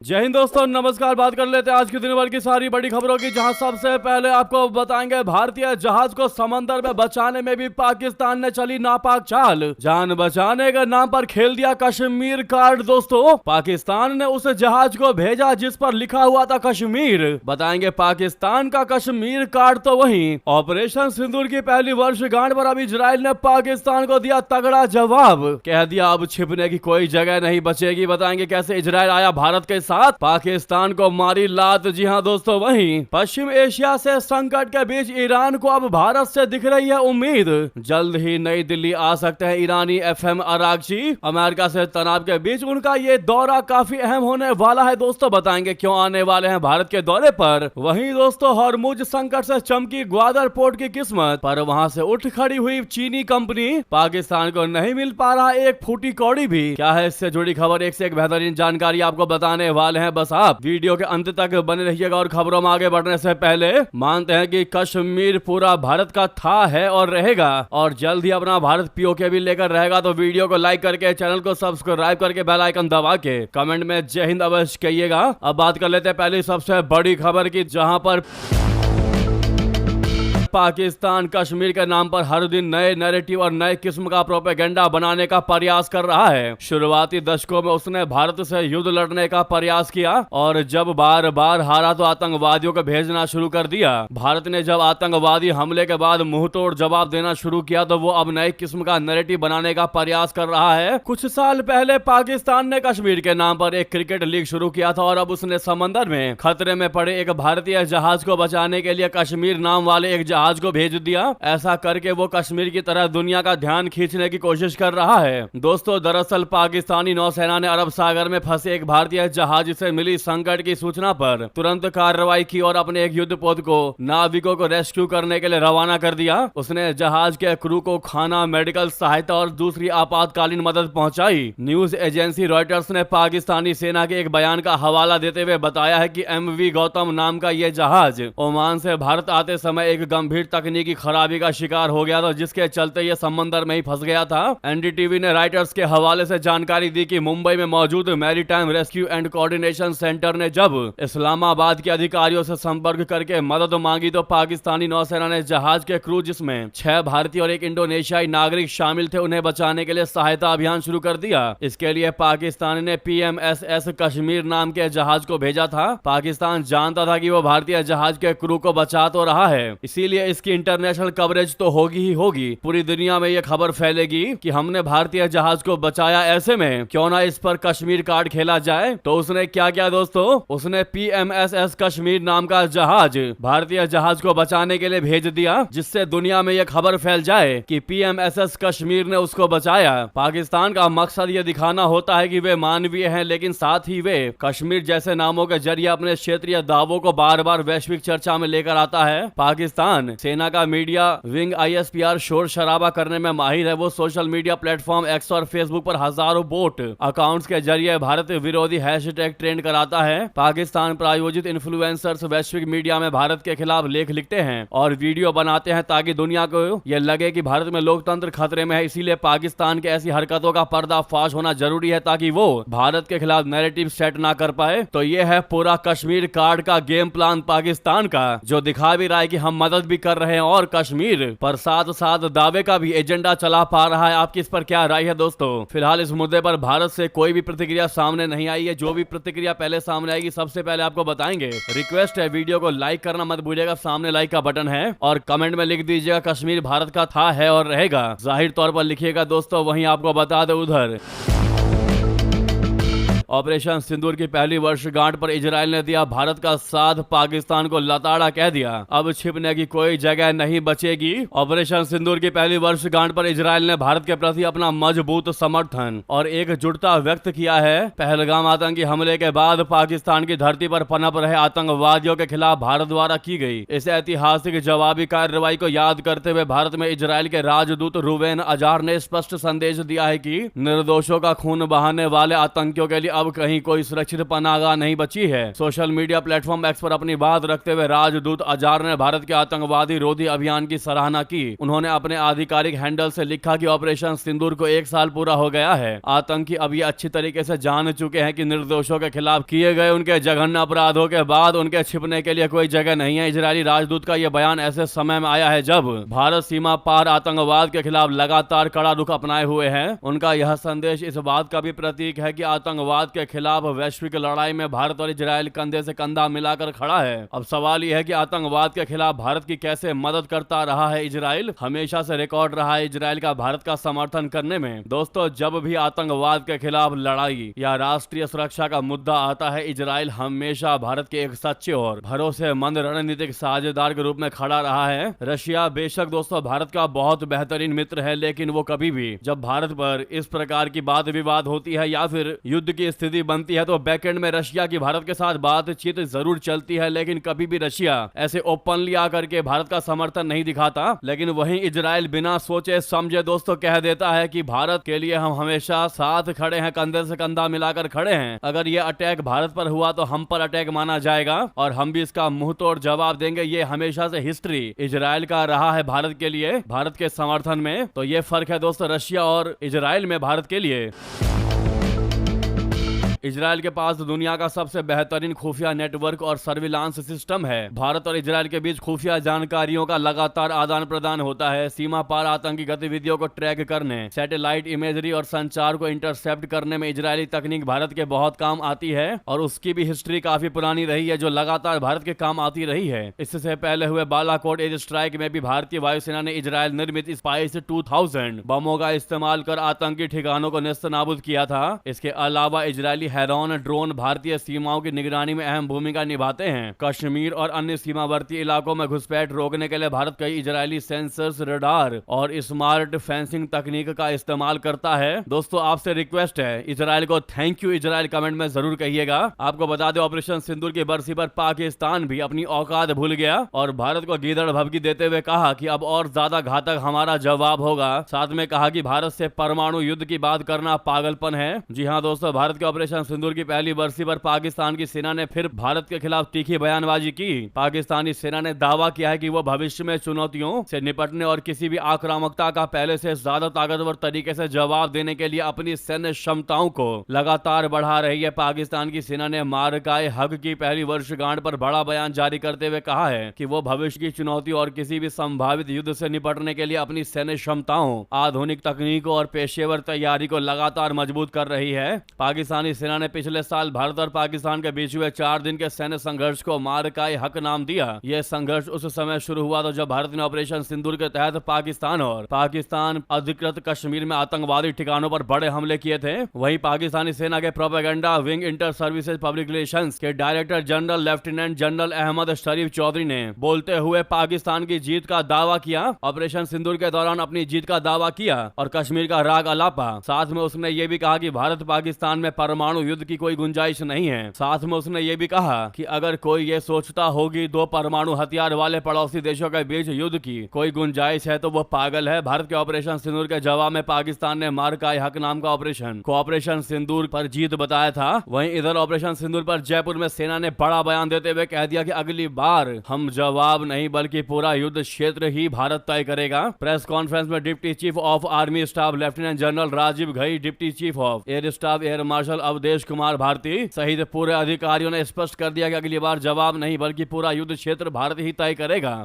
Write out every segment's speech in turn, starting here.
जय हिंद दोस्तों, नमस्कार। बात कर लेते हैं आज के दिन भर की सारी बड़ी खबरों की, जहां सबसे पहले आपको बताएंगे भारतीय जहाज को समंदर में बचाने में भी पाकिस्तान ने चली नापाक चाल। जान बचाने के नाम पर खेल दिया कश्मीर कार्ड। दोस्तों, पाकिस्तान ने उस जहाज को भेजा जिस पर लिखा हुआ था कश्मीर। बताएंगे पाकिस्तान का कश्मीर कार्ड तो वहीं ऑपरेशन सिंदूर की पहली वर्षगांठ पर अब इजराइल ने पाकिस्तान को दिया तगड़ा जवाब। कह दिया अब छिपने की कोई जगह नहीं बचेगी। बताएंगे कैसे इजराइल आया भारत के साथ, पाकिस्तान को मारी लात। जी हां दोस्तों, वहीं पश्चिम एशिया से संकट के बीच ईरान को अब भारत से दिख रही है उम्मीद। जल्द ही नई दिल्ली आ सकते हैं ईरानी एफएम अरागची। अमेरिका से तनाव के बीच उनका ये दौरा काफी अहम होने वाला है। दोस्तों, बताएंगे क्यों आने वाले हैं भारत के दौरे पर। वहीं दोस्तों, हॉर्मुज संकट से चमकी ग्वादर पोर्ट की किस्मत, पर वहां से उठ खड़ी हुई चीनी कंपनी। पाकिस्तान को नहीं मिल पा रहा एक फूटी कौड़ी भी। क्या है इससे जुड़ी खबर, एक से एक बेहतरीन जानकारी आपको बताने वाले हैं। बस आप वीडियो के अंत तक बने रहिएगा। और खबरों में आगे बढ़ने से पहले मानते हैं कि कश्मीर पूरा भारत का था, है और रहेगा, और जल्द ही अपना भारत पीओके भी लेकर रहेगा। तो वीडियो को लाइक करके, चैनल को सब्सक्राइब करके, बेल आइकन दबा के कमेंट में जय हिंद अवश्य कहिएगा। अब बात कर लेते हैं पहली सबसे बड़ी खबर की, जहां पर पाकिस्तान कश्मीर के नाम पर हर दिन नए नैरेटिव और नए किस्म का प्रोपेगेंडा बनाने का प्रयास कर रहा है। शुरुआती दशकों में उसने भारत से युद्ध लड़ने का प्रयास किया, और जब बार बार हारा तो आतंकवादियों को भेजना शुरू कर दिया। भारत ने जब आतंकवादी हमले के बाद मुंहतोड़ जवाब देना शुरू किया, तो वो अब नए किस्म का नैरेटिव बनाने का प्रयास कर रहा है। कुछ साल पहले पाकिस्तान ने कश्मीर के नाम पर एक क्रिकेट लीग शुरू किया था, और अब उसने समंदर में खतरे में पड़े एक भारतीय जहाज को बचाने के लिए कश्मीर नाम वाले एक जहाज को भेज दिया। ऐसा करके वो कश्मीर की तरह दुनिया का ध्यान खींचने की कोशिश कर रहा है। दोस्तों, दरअसल पाकिस्तानी नौसेना ने अरब सागर में फंसे एक भारतीय जहाज से मिली संकट की सूचना पर तुरंत कार्रवाई की और अपने एक युद्धपोत को नाविकों को रेस्क्यू करने के लिए रवाना कर दिया। उसने जहाज के क्रू को खाना, मेडिकल सहायता और दूसरी आपातकालीन मदद पहुंचाई। न्यूज एजेंसी रॉयटर्स ने पाकिस्तानी सेना के एक बयान का हवाला देते हुए बताया है कि एमवी गौतम नाम का यह जहाज ओमान से भारत आते समय एक गंभीर तकनीकी खराबी का शिकार हो गया था, जिसके चलते ये समंदर में ही फंस गया था। एनडीटीवी ने राइटर्स के हवाले से जानकारी दी कि मुंबई में मौजूद maritime rescue and coordination centre ने जब इस्लामाबाद के अधिकारियों से संपर्क करके मदद मांगी, तो पाकिस्तानी नौसेना ने जहाज के क्रू, जिसमें 6 भारतीय और एक इंडोनेशियाई नागरिक शामिल थे, उन्हें बचाने के लिए सहायता अभियान शुरू कर दिया। इसके लिए पाकिस्तान ने पीएमएसएस कश्मीर नाम के जहाज को भेजा था। पाकिस्तान जानता था कि वो भारतीय जहाज के क्रू को बचा तो रहा है, इसीलिए इसकी इंटरनेशनल कवरेज तो होगी ही होगी। पूरी दुनिया में यह खबर फैलेगी कि हमने भारतीय जहाज को बचाया। ऐसे में क्यों ना इस पर कश्मीर कार्ड खेला जाए। तो उसने क्या किया दोस्तों, उसने पीएमएसएस कश्मीर नाम का जहाज भारतीय जहाज को बचाने के लिए भेज दिया, जिससे दुनिया में यह खबर फैल जाए कि पीएमएसएस कश्मीर ने उसको बचाया। पाकिस्तान का मकसद यह दिखाना होता है कि वे मानवीय हैं, लेकिन साथ ही वे कश्मीर जैसे नामों के जरिए अपने क्षेत्रीय दावों को बार बार वैश्विक चर्चा में लेकर आता है। पाकिस्तान सेना का मीडिया विंग आईएसपीआर शोर शराबा करने में माहिर है। वो सोशल मीडिया प्लेटफॉर्म एक्स और फेसबुक पर हजारों बोट अकाउंट्स के जरिए भारत विरोधी हैशटैग ट्रेंड कराता है। पाकिस्तान प्रायोजित इन्फ्लुएंसर्स वैश्विक मीडिया में भारत के खिलाफ लेख लिखते हैं और वीडियो बनाते हैं, ताकि दुनिया को यह लगे कि भारत में लोकतंत्र खतरे में है। इसीलिए पाकिस्तान की ऐसी हरकतों का पर्दाफाश होना जरूरी है, ताकि वो भारत के खिलाफ नैरेटिव सेट ना कर पाए। तो यह है पूरा कश्मीर कार्ड का गेम प्लान पाकिस्तान का, जो दिखा भी रहा है कि हम मदद भी कर रहे हैं और कश्मीर पर साथ साथ दावे का भी एजेंडा चला पा रहा है। आपकी इस पर क्या राय है दोस्तों? फिलहाल इस मुद्दे पर भारत से कोई भी प्रतिक्रिया सामने नहीं आई है। जो भी प्रतिक्रिया पहले सामने आएगी सबसे पहले आपको बताएंगे। रिक्वेस्ट है, वीडियो को लाइक करना मत भूलिएगा, सामने लाइक का बटन है, और कमेंट में लिख दीजिएगा कश्मीर भारत का था, है और रहेगा। जाहिर तौर पर लिखिएगा दोस्तों। वहीं आपको बता दे, उधर ऑपरेशन सिंदूर की पहली वर्षगांठ पर इजराइल ने दिया भारत का साथ, पाकिस्तान को लताड़ा कह दिया। अब छिपने की कोई जगह नहीं बचेगी। ऑपरेशन सिंदूर की पहली वर्षगांठ पर इजराइल ने भारत के प्रति अपना मजबूत समर्थन और एकजुटता व्यक्त किया है। पहलगाम आतंकी हमले के बाद पाकिस्तान की धरती पर पनप रहे आतंकवादियों के खिलाफ भारत द्वारा की गई इस ऐतिहासिक जवाबी कार्रवाई को याद करते हुए भारत में इजराइल के राजदूत रूबेन अजार ने स्पष्ट संदेश दिया है कि निर्दोषों का खून बहाने वाले आतंकियों के लिए अब कहीं कोई सुरक्षित पनाहगाह नहीं बची है। सोशल मीडिया प्लेटफॉर्म एक्स पर अपनी बात रखते हुए राजदूत अजार ने भारत के आतंकवादी रोधी अभियान की सराहना की। उन्होंने अपने आधिकारिक हैंडल से लिखा कि ऑपरेशन सिंदूर को 1 साल पूरा हो गया है। आतंकी अब ये अच्छी तरीके से जान चुके हैं कि निर्दोषों के खिलाफ किए गए उनके जघन्य अपराधों के बाद उनके छिपने के लिए कोई जगह नहीं है। इजरायली राजदूत का यह बयान ऐसे समय में आया है जब भारत सीमा पार आतंकवाद के खिलाफ लगातार कड़ा रुख अपनाए हुए है। उनका यह संदेश इस बात का भी प्रतीक है कि आतंकवाद के खिलाफ वैश्विक लड़ाई में भारत और इजरायल कंधे से कंधा मिलाकर खड़ा है। अब सवाल यह है कि आतंकवाद के खिलाफ भारत की कैसे मदद करता रहा है इजरायल। हमेशा से रिकॉर्ड रहा है इजरायल का भारत का समर्थन करने में। दोस्तों, जब भी आतंकवाद के खिलाफ लड़ाई या राष्ट्रीय सुरक्षा का मुद्दा आता है, इजरायल हमेशा भारत के एक सच्चे और भरोसेमंद रणनीतिक साझेदार के रूप में खड़ा रहा है। रशिया बेशक दोस्तों भारत का बहुत बेहतरीन मित्र है, लेकिन वो कभी भी जब भारत पर इस प्रकार की वाद विवाद होती है या फिर युद्ध की स्थिति बनती है तो बैकएंड में रशिया की भारत के साथ बातचीत जरूर चलती है, लेकिन कभी भी रशिया ऐसे ओपनली आकर के भारत का समर्थन नहीं दिखाता। लेकिन वहीं इजरायल बिना सोचे समझे दोस्तों कह देता है कि भारत के लिए हम हमेशा साथ खड़े हैं, कंधे से कंधा मिलाकर खड़े हैं। अगर ये अटैक भारत पर हुआ तो हम पर अटैक माना जाएगा और हम भी इसका मुंह तोड़ जवाब देंगे। ये हमेशा से हिस्ट्री इजरायल का रहा है भारत के लिए, भारत के समर्थन में। तो ये फर्क है दोस्तों रशिया और इजरायल में भारत के लिए। इजरायल के पास दुनिया का सबसे बेहतरीन खुफिया नेटवर्क और सर्विलांस सिस्टम है। भारत और इजरायल के बीच खुफिया जानकारियों का लगातार आदान प्रदान होता है। सीमा पार आतंकी गतिविधियों को ट्रैक करने, सैटेलाइट इमेजरी और संचार को इंटरसेप्ट करने में इजरायली तकनीक भारत के बहुत काम आती है और उसकी भी हिस्ट्री काफी पुरानी रही है जो लगातार भारत के काम आती रही है। इससे पहले हुए बालाकोट एयर स्ट्राइक में भी भारतीय वायुसेना ने इजरायल निर्मित स्पाइस 2000 बमों का इस्तेमाल कर आतंकी ठिकानों को नेस्तनाबूद किया था। इसके अलावा इजरायली हेरॉन ड्रोन भारतीय सीमाओं की निगरानी में अहम भूमिका निभाते हैं। कश्मीर और अन्य सीमावर्ती इलाकों में घुसपैठ रोकने के लिए भारत कई इजरायली सेंसर्स, रडार और स्मार्ट फेंसिंग तकनीक का इस्तेमाल करता है। दोस्तों आपसे रिक्वेस्ट है इजरायल को थैंक यू इजरायल कमेंट में जरूर कहिएगा। आपको बता दें ऑपरेशन सिंदूर की बरसी पर पाकिस्तान भी अपनी औकात भूल गया और भारत को गीदड़ भभकी देते हुए कहा कि अब और ज्यादा घातक हमारा जवाब होगा। साथ में कहा कि भारत से परमाणु युद्ध की बात करना पागलपन है। जी हाँ दोस्तों, भारत के ऑपरेशन सिंदूर की पहली बरसी पर पाकिस्तान की सेना ने फिर भारत के खिलाफ तीखी बयानबाजी की। पाकिस्तानी सेना ने दावा किया है कि वो भविष्य में चुनौतियों से निपटने और किसी भी आक्रामकता का पहले से ज्यादा ताकतवर तरीके से जवाब देने के लिए अपनी सैन्य क्षमताओं को लगातार बढ़ा रही है। पाकिस्तान की सेना ने मारकाए हक की पहली वर्षगांठ पर बड़ा बयान जारी करते हुए कहा है कि वो भविष्य की चुनौती और किसी भी संभावित युद्ध से निपटने के लिए अपनी सैन्य क्षमताओं, आधुनिक तकनीकों और पेशेवर तैयारी को लगातार मजबूत कर रही है। पाकिस्तानी सेना ने पिछले साल भारत और पाकिस्तान के बीच हुए 4 दिन के सैन्य संघर्ष को मारकाए हक नाम दिया। यह संघर्ष उस समय शुरू हुआ था जब भारत ने ऑपरेशन सिंदूर के तहत पाकिस्तान अधिकृत कश्मीर में आतंकवादी ठिकानों पर बड़े हमले किए थे। वहीं पाकिस्तानी सेना के propaganda wing inter services public relations के director general lieutenant general Ahmed Sharif Chaudhry ने बोलते हुए पाकिस्तान की जीत का दावा किया। ऑपरेशन सिंदूर के दौरान अपनी जीत का दावा किया और कश्मीर का राग अलापा। साथ में उसने ये भी कहा कि भारत पाकिस्तान में परमाणु युद्ध की कोई गुंजाइश नहीं है। साथ में उसने ये भी कहा कि अगर कोई ये सोचता होगी 2 परमाणु हथियार वाले पड़ोसी देशों के बीच युद्ध की कोई गुंजाइश है तो वो पागल है। भारत के ऑपरेशन सिंदूर के जवाब में पाकिस्तान ने मारकाए हक नाम का ऑपरेशन सिंदूर पर जीत बताया था। वहीं इधर ऑपरेशन सिंदूर पर जयपुर में सेना ने बड़ा बयान देते हुए कह दिया कि अगली बार हम जवाब नहीं बल्कि पूरा युद्ध क्षेत्र ही भारत तय करेगा। प्रेस कॉन्फ्रेंस में deputy chief of army staff lieutenant general Rajiv Ghai, deputy chief of air staff air marshal Avdhesh Kumar Bharti सहित पूरे अधिकारियों ने स्पष्ट कर दिया कि अगली बार जवाब नहीं बल्कि पूरा युद्ध क्षेत्र भारत ही तय करेगा।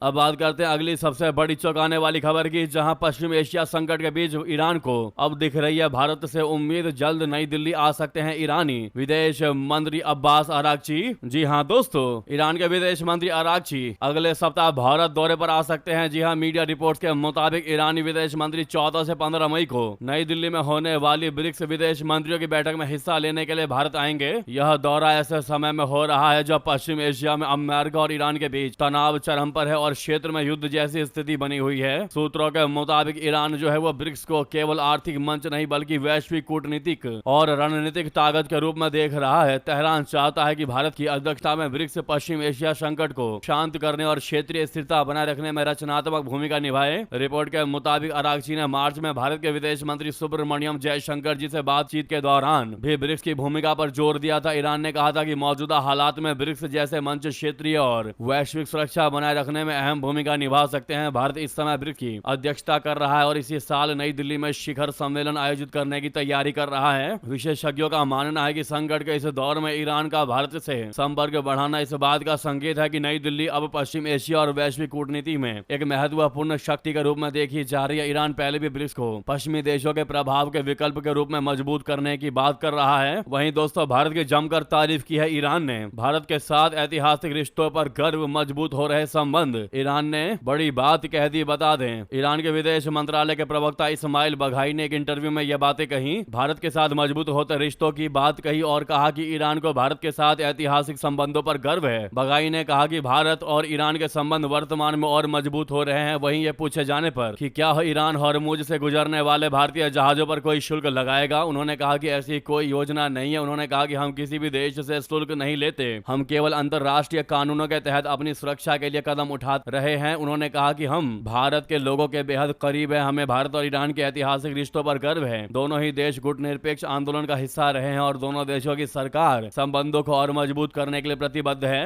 अब बात करते हैं अगली सबसे बड़ी चौंकाने वाली खबर की, जहां पश्चिम एशिया संकट के बीच ईरान को अब दिख रही है भारत से उम्मीद। जल्द नई दिल्ली आ सकते हैं ईरानी विदेश मंत्री अब्बास अरागची। जी हां दोस्तों, ईरान के विदेश मंत्री अरागची अगले सप्ताह भारत दौरे पर आ सकते हैं। जी हां, मीडिया रिपोर्ट्स के मुताबिक ईरानी विदेश मंत्री 14 से 15 मई को नई दिल्ली में होने वाली ब्रिक्स विदेश मंत्रियों की बैठक में हिस्सा लेने के लिए भारत आएंगे। यह दौरा ऐसे समय में हो रहा है जब पश्चिम एशिया में अमेरिका और ईरान के बीच तनाव चरम पर है और और क्षेत्र में युद्ध जैसी स्थिति बनी हुई है। सूत्रों के मुताबिक ईरान जो है वो ब्रिक्स को केवल आर्थिक मंच नहीं बल्कि वैश्विक कूटनीतिक और रणनीतिक ताकत के रूप में देख रहा है। तेहरान चाहता है कि भारत की अध्यक्षता में ब्रिक्स पश्चिम एशिया संकट को शांत करने और क्षेत्रीय स्थिरता बनाए रखने में रचनात्मक भूमिका निभाए। रिपोर्ट के मुताबिक अरागची ने मार्च में भारत के विदेश मंत्री सुब्रमण्यम जयशंकर जी से बातचीत के दौरान भी ब्रिक्स की भूमिका पर जोर दिया था। ईरान ने कहा था कि मौजूदा हालात में ब्रिक्स जैसे मंच क्षेत्रीय और वैश्विक सुरक्षा बनाए रखने में अहम भूमिका निभा सकते हैं। भारत इस समय ब्रिक्स की अध्यक्षता कर रहा है और इसी साल नई दिल्ली में शिखर सम्मेलन आयोजित करने की तैयारी कर रहा है। विशेषज्ञों का मानना है कि संकट के इस दौर में ईरान का भारत से संपर्क बढ़ाना इस बात का संकेत है कि नई दिल्ली अब पश्चिम एशिया और वैश्विक कूटनीति में एक महत्वपूर्ण शक्ति के रूप में देखी जा रही है। ईरान पहले भी ब्रिक्स को पश्चिमी देशों के प्रभाव के विकल्प के रूप में मजबूत करने की बात कर रहा है। वहीं दोस्तों भारत की जमकर तारीफ की है ईरान ने। भारत के साथ ऐतिहासिक रिश्तों पर गर्व, मजबूत हो रहे संबंध ईरान ने बड़ी बात कह दी। बता दें ईरान के विदेश मंत्रालय के प्रवक्ता इस्माइल बघाई ने एक इंटरव्यू में यह बातें कही, भारत के साथ मजबूत होते रिश्तों की बात कही और कहा कि ईरान को भारत के साथ ऐतिहासिक संबंधों पर गर्व है। बघाई ने कहा कि भारत और ईरान के संबंध वर्तमान में और मजबूत हो रहे हैं। वहीं ये पूछे जाने पर कि क्या ईरान हॉर्मुज से गुजरने वाले भारतीय जहाजों पर कोई शुल्क लगाएगा, उन्होंने कहा कि ऐसी कोई योजना नहीं है। उन्होंने कहा कि हम किसी भी देश से शुल्क नहीं लेते, हम केवल अंतरराष्ट्रीय कानूनों के तहत अपनी सुरक्षा के लिए कदम उठा रहे हैं। उन्होंने कहा कि हम भारत के लोगों के बेहद करीब है, हमें भारत और ईरान के ऐतिहासिक रिश्तों पर गर्व है। दोनों ही देश गुटनिरपेक्ष आंदोलन का हिस्सा रहे हैं और दोनों देशों की सरकार संबंधों को और मजबूत करने के लिए प्रतिबद्ध है।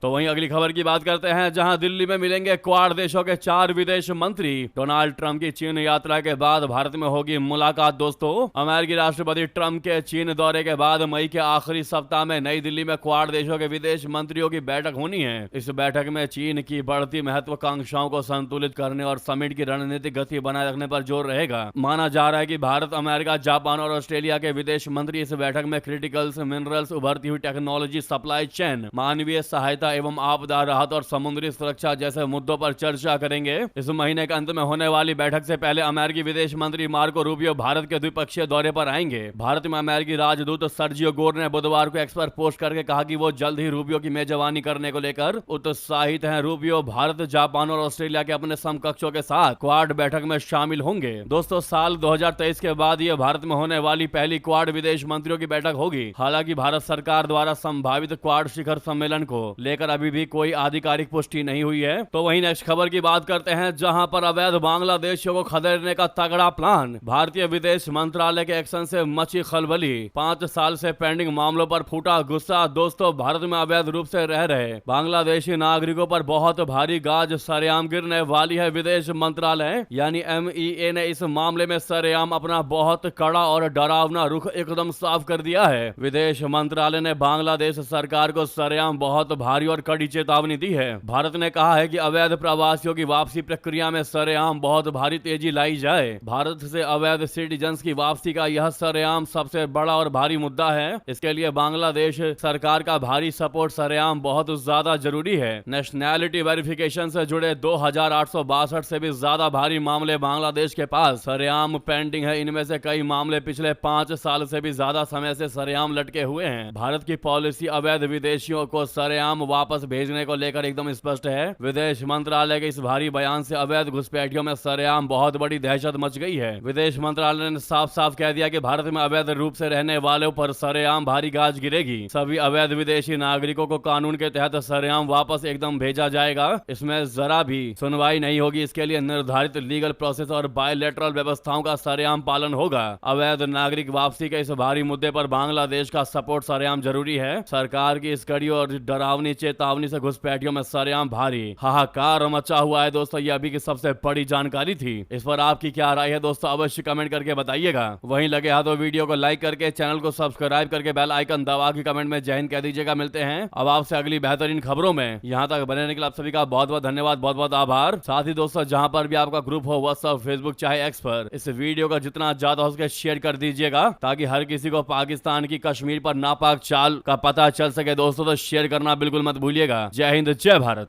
तो वहीं अगली खबर की बात करते हैं, जहां दिल्ली में मिलेंगे क्वाड देशों के 4 विदेश मंत्री। डोनाल्ड ट्रंप की चीन यात्रा के बाद भारत में होगी मुलाकात। दोस्तों अमेरिकी राष्ट्रपति ट्रंप के चीन दौरे के बाद मई के आखिरी सप्ताह में नई दिल्ली में क्वाड देशों के विदेश मंत्रियों की बैठक होनी है। इस बैठक में चीन की बढ़ती महत्वाकांक्षाओं को संतुलित करने और समिट की रणनीतिक गति बनाए रखने पर जोर रहेगा। माना जा रहा है कि भारत, अमेरिका, जापान और ऑस्ट्रेलिया के विदेश मंत्री इस बैठक में क्रिटिकल्स मिनरल्स, उभरती हुई टेक्नोलॉजी, सप्लाई चेन, मानवीय सहायता एवं आपदा राहत और समुद्री सुरक्षा जैसे मुद्दों पर चर्चा करेंगे। इस महीने के अंत में होने वाली बैठक से पहले अमेरिकी विदेश मंत्री मार्को रूबियो भारत के द्विपक्षीय दौरे पर आएंगे। भारत में अमेरिकी राजदूत सर्जियो गोर ने बुधवार को एक्स पर पोस्ट करके कहा कि वो जल्द ही रूबियो की मेजबानी करने को लेकर उत्साहित हैं। रूबियो भारत, जापान और ऑस्ट्रेलिया के अपने समकक्षों के साथ क्वाड बैठक में शामिल होंगे। दोस्तों साल 2023 के बाद यह भारत में होने वाली पहली क्वाड विदेश मंत्रियों की बैठक होगी। हालांकि भारत सरकार द्वारा संभावित क्वाड शिखर सम्मेलन को लेकर अभी भी कोई आधिकारिक पुष्टि नहीं हुई है। तो वहीं नेक्स्ट खबर की बात करते हैं, जहां पर अवैध बांग्लादेशियों को खदेड़ने का तगड़ा प्लान। भारतीय विदेश मंत्रालय के एक्शन से मची खलबली। 5 साल से पेंडिंग मामलों पर फूटा गुस्सा। दोस्तों भारत में अवैध रूप से रह रहे बांग्लादेशी नागरिकों पर बहुत भारी गाज सरेआम गिरने वाली है। विदेश मंत्रालय यानी MEA ने इस मामले में सरेआम अपना बहुत कड़ा और डरावना रुख एकदम साफ कर दिया है। विदेश मंत्रालय ने बांग्लादेश सरकार को सरेआम बहुत भारी और कड़ी चेतावनी दी है। भारत ने कहा है कि अवैध प्रवासियों की वापसी प्रक्रिया में सरेआम बहुत भारी तेजी लाई जाए। भारत से अवैध सिटीजन्स की वापसी का यह सरेआम सबसे बड़ा और भारी मुद्दा है। इसके लिए बांग्लादेश सरकार का भारी सपोर्ट सरेआम बहुत ज्यादा जरूरी है। नेशनैलिटी वेरिफिकेशन से जुड़े 2862 से भी ज्यादा भारी मामले बांग्लादेश के पास सरेआम पेंडिंग है। इनमें से कई मामले पिछले 5 साल से भी ज्यादा समय से सरेआम लटके हुए हैं। भारत की पॉलिसी अवैध विदेशियों को सरेआम वापस भेजने को लेकर एकदम स्पष्ट है। विदेश मंत्रालय के इस भारी बयान से अवैध घुसपैठियों में सरेआम बहुत बड़ी दहशत मच गई है। विदेश मंत्रालय ने साफ साफ कह दिया कि भारत में अवैध रूप से रहने वालों पर सरेआम भारी गाज गिरेगी। सभी अवैध विदेशी नागरिकों को कानून के तहत सरेआम वापस एकदम भेजा जाएगा। इसमें जरा भी सुनवाई नहीं होगी। इसके लिए निर्धारित लीगल प्रोसेस और बायलैटरल व्यवस्थाओं का सरेआम पालन होगा। अवैध नागरिक वापसी के इस भारी मुद्दे पर बांग्लादेश का सपोर्ट सरेआम जरूरी है। सरकार की इस कड़ी और डरावनी चेतावनी से घुसपैठियों में सरेआम भारी हाहाकार मचा हुआ है। दोस्तों ये अभी की सबसे बड़ी जानकारी थी। इस पर आपकी क्या राय है दोस्तों, अवश्य कमेंट करके बताइएगा। वहीं लगे हाथों वीडियो को लाइक करके, चैनल को सब्सक्राइब करके, बेल आइकन दबा के कमेंट में जय हिंद कह दीजिएगा। मिलते हैं अब आपसे अगली बेहतरीन खबरों में। यहाँ तक बने रहने के लिए आप सभी का बहुत बहुत धन्यवाद, बहुत बहुत आभार। साथ ही दोस्तों जहाँ पर भी आपका ग्रुप हो, व्हाट्सएप, फेसबुक चाहे एक्स पर, इस वीडियो का जितना ज्यादा हो सके शेयर कर दीजिएगा ताकि हर किसी को पाकिस्तान की कश्मीर पर नापाक चाल का पता चल सके। दोस्तों तो शेयर करना बिल्कुल मत भूलिएगा। जय हिंद, जय भारत।